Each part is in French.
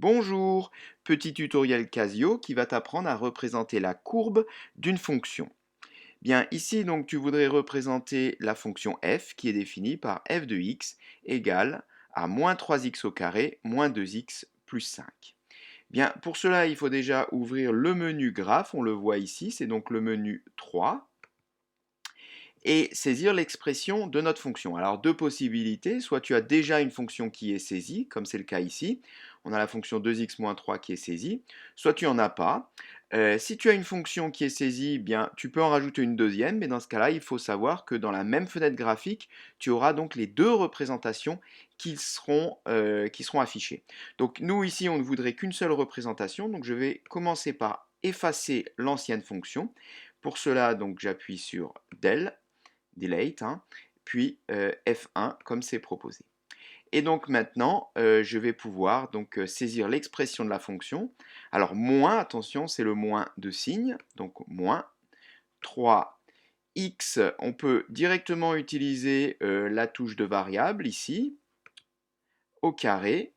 Bonjour, petit tutoriel Casio qui va t'apprendre à représenter la courbe d'une fonction. Bien, ici, donc, tu voudrais représenter la fonction f qui est définie par f de x égale à moins 3x au carré moins 2x plus 5. Bien, pour cela, il faut déjà ouvrir le menu graphe, on le voit ici, c'est donc le menu 3 et saisir l'expression de notre fonction. Alors deux possibilités, soit tu as déjà une fonction qui est saisie, comme c'est le cas ici, on a la fonction 2x moins 3 qui est saisie, soit tu n'en as pas. Si tu as une fonction qui est saisie, bien, tu peux en rajouter une deuxième, mais dans ce cas-là, il faut savoir que dans la même fenêtre graphique, tu auras donc les deux représentations qui seront affichées. Donc nous ici, on ne voudrait qu'une seule représentation, donc je vais commencer par effacer l'ancienne fonction. Pour cela, donc j'appuie sur del delete, hein, puis F1 comme c'est proposé. Et donc maintenant, je vais pouvoir donc saisir l'expression de la fonction. Alors moins, attention, c'est le moins de signe, donc moins 3x, on peut directement utiliser la touche de variable ici, au carré,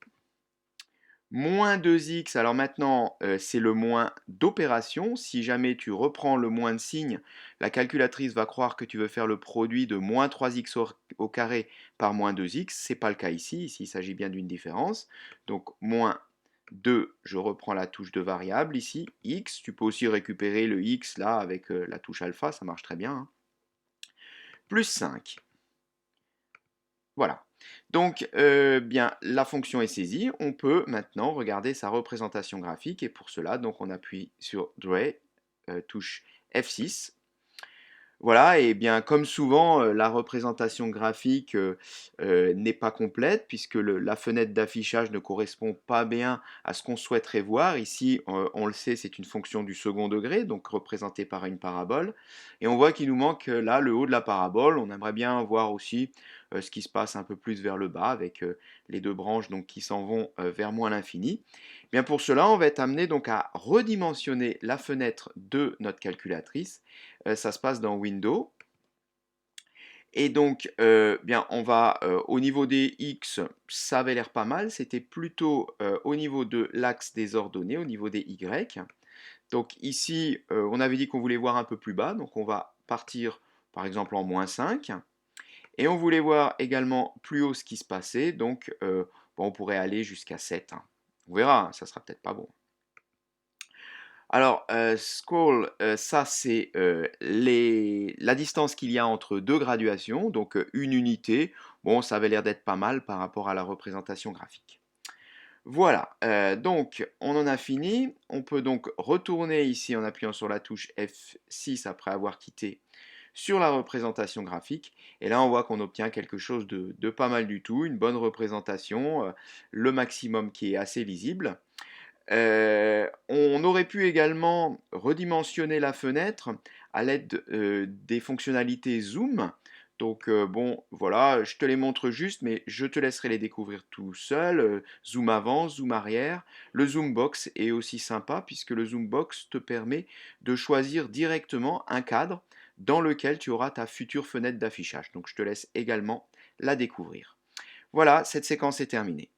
moins 2x, alors maintenant c'est le moins d'opération. Si jamais tu reprends le moins de signe, la calculatrice va croire que tu veux faire le produit de moins 3x au carré par moins 2x. Ce n'est pas le cas ici, ici il s'agit bien d'une différence. Donc moins 2, je reprends la touche de variable ici, x. Tu peux aussi récupérer le x là avec la touche alpha, ça marche très bien, hein. Plus 5. Voilà. Donc, bien, la fonction est saisie. On peut maintenant regarder sa représentation graphique. Et pour cela, donc, on appuie sur Draw, touche F6. Voilà, et bien comme souvent, la représentation graphique n'est pas complète puisque la fenêtre d'affichage ne correspond pas bien à ce qu'on souhaiterait voir. Ici, on le sait, c'est une fonction du second degré, donc représentée par une parabole. Et on voit qu'il nous manque là le haut de la parabole. On aimerait bien voir aussi ce qui se passe un peu plus vers le bas avec les deux branches donc, qui s'en vont vers moins l'infini. Bien pour cela, on va être amené donc à redimensionner la fenêtre de notre calculatrice. Ça se passe dans Windows. Et donc, bien, on va au niveau des X, ça avait l'air pas mal. C'était plutôt au niveau de l'axe des ordonnées, au niveau des Y. Donc ici, on avait dit qu'on voulait voir un peu plus bas. Donc on va partir par exemple en moins 5. Et on voulait voir également plus haut ce qui se passait. Donc bon, on pourrait aller jusqu'à 7, hein. On verra, hein, ça sera peut-être pas bon. Alors, scroll, ça c'est la distance qu'il y a entre deux graduations, donc une unité. Bon, ça avait l'air d'être pas mal par rapport à la représentation graphique. Voilà, donc on en a fini. On peut donc retourner ici en appuyant sur la touche F6 après avoir quitté sur la représentation graphique. Et là, on voit qu'on obtient quelque chose de pas mal du tout, une bonne représentation, le maximum qui est assez lisible. On aurait pu également redimensionner la fenêtre à l'aide des fonctionnalités zoom. Donc bon, voilà, je te les montre juste, mais je te laisserai les découvrir tout seul. Zoom avant, zoom arrière. Le zoom box est aussi sympa puisque le zoom box te permet de choisir directement un cadre dans lequel tu auras ta future fenêtre d'affichage. Donc je te laisse également la découvrir. Voilà, cette séquence est terminée.